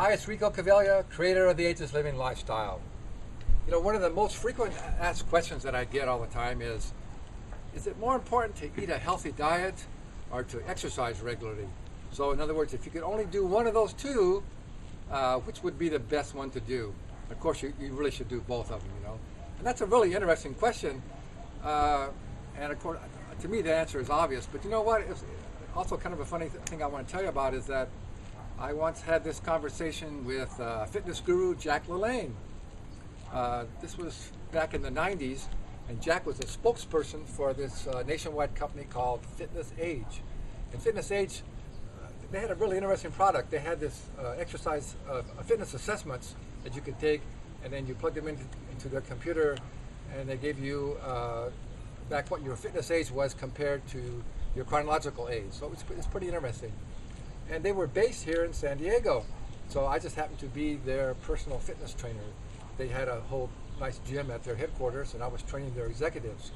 Hi, it's Rico Cavaglia, creator of the Ageless Living Lifestyle. You know, one of the most frequent asked questions that I get all the time is it more important to eat a healthy diet or to exercise regularly? So in other words, if you could only do one of those two, which would be the best one to do? Of course, you really should do both of them, you know. And that's a really interesting question. And of course, to me, the answer is obvious. But you know what? It's also kind of a funny thing I want to tell you about is that I once had this conversation with fitness guru Jack LaLanne. This was back in the 90s, and Jack was a spokesperson for this nationwide company called Fitness Age. And Fitness Age, they had a really interesting product. They had this exercise fitness assessments that you could take, and then you plug them into their computer, and they gave you back what your fitness age was compared to your chronological age. So it's pretty interesting. And they were based here in San Diego. So I just happened to be their personal fitness trainer. They had a whole nice gym at their headquarters, and I was training their executives.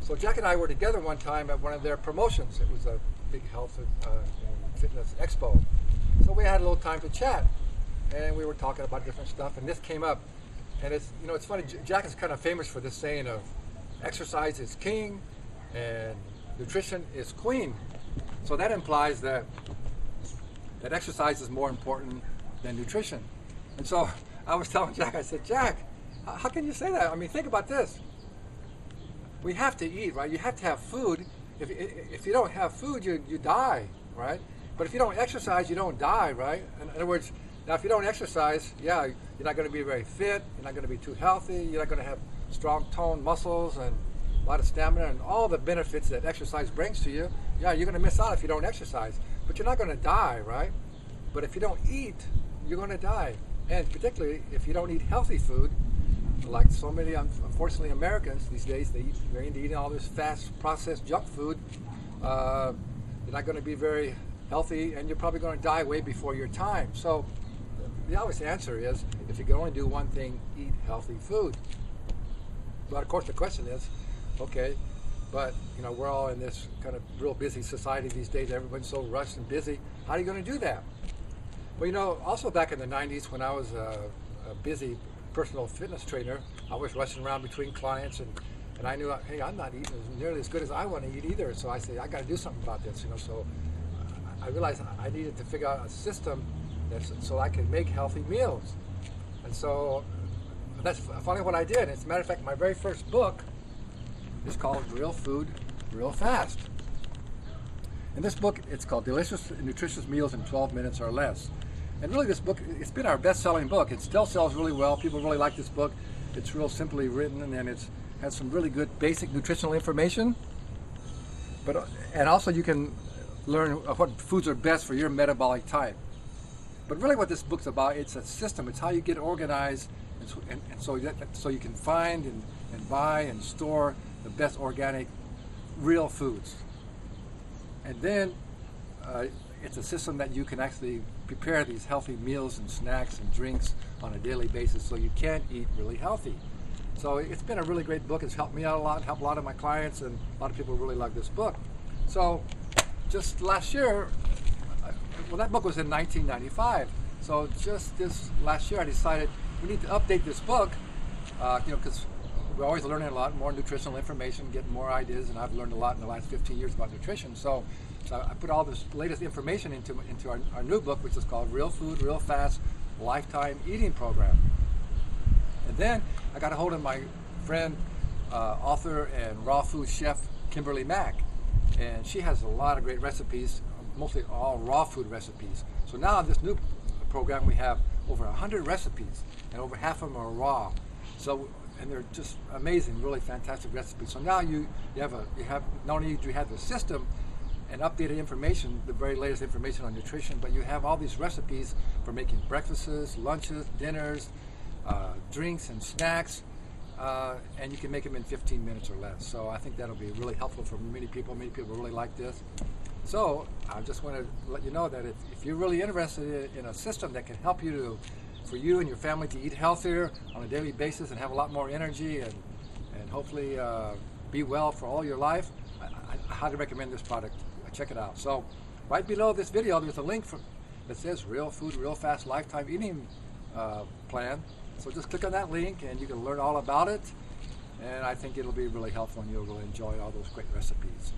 So Jack and I were together one time at one of their promotions. It was a big health and fitness expo. So we had a little time to chat, and we were talking about different stuff, and this came up. And it's, you know, it's funny, Jack is kind of famous for this saying of exercise is king and nutrition is queen. So that implies that exercise is more important than nutrition. And so I was telling Jack, I said, Jack, how can you say that? I mean, think about this. We have to eat, right? You have to have food. If you don't have food, you die, right? But if you don't exercise, you don't die, right? In other words, now if you don't exercise, yeah, you're not going to be very fit, you're not going to be too healthy, you're not going to have strong toned muscles and a lot of stamina and all the benefits that exercise brings to you. Yeah, you're going to miss out if you don't exercise. But you're not going to die, right? But if you don't eat, you're going to die. And particularly if you don't eat healthy food, like so many, unfortunately, Americans these days, they're into eating all this fast processed junk food. You're not going to be very healthy, and you're probably going to die way before your time. So the obvious answer is, if you can only do one thing, eat healthy food. But of course the question is, okay, but you know, we're all in this kind of real busy society these days. Everyone's so rushed and busy. How are you going to do that? Well, you know, also back in the 90s when I was a busy personal fitness trainer, I was rushing around between clients, and I knew, hey, I'm not eating nearly as good as I want to eat either. So I said, I got to do something about this, you know. So I realized I needed to figure out a system so I could make healthy meals. And so that's finally what I did. As a matter of fact, my very first book is called Real Food, Real Fast. In this book, it's called Delicious and Nutritious Meals in 12 Minutes or Less. And really this book, it's been our best-selling book. It still sells really well. People really like this book. It's real simply written, and it has some really good basic nutritional information. And also you can learn what foods are best for your metabolic type. But really what this book's about, it's a system. It's how you get organized, and so you can find and buy and store the best organic, real foods. And then it's a system that you can actually prepare these healthy meals and snacks and drinks on a daily basis, so you can eat really healthy. So it's been a really great book. It's helped me out a lot, helped a lot of my clients, and a lot of people really love this book. So just last year, well, that book was in 1995. So just this last year, I decided we need to update this book, you know, because we're always learning a lot more nutritional information, getting more ideas, and I've learned a lot in the last 15 years about nutrition. So I put all this latest information into our new book, which is called Real Food, Real Fast, Lifetime Eating Program. And then I got a hold of my friend, author and raw food chef, Kimberly Mack. And she has a lot of great recipes, mostly all raw food recipes. So now in this new program, we have over 100 recipes, and over half of them are raw. So, and they're just amazing, really fantastic recipes. So now you have not only do you have the system and updated information, the very latest information on nutrition, but you have all these recipes for making breakfasts, lunches, dinners, drinks and snacks, and you can make them in 15 minutes or less. So I think that'll be really helpful for many people. Many people really like this. So I just want to let you know that if you're really interested in a system that can help you for you and your family to eat healthier on a daily basis and have a lot more energy and hopefully be well for all your life, I highly recommend this product. Check it out. So right below this video, there's a link that says Real Food, Real Fast Lifetime Eating Plan. So just click on that link and you can learn all about it. And I think it'll be really helpful and you'll really enjoy all those great recipes.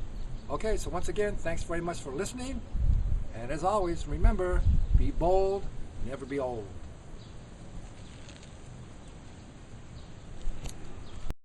Okay, so once again, thanks very much for listening. And as always, remember, be bold, never be old.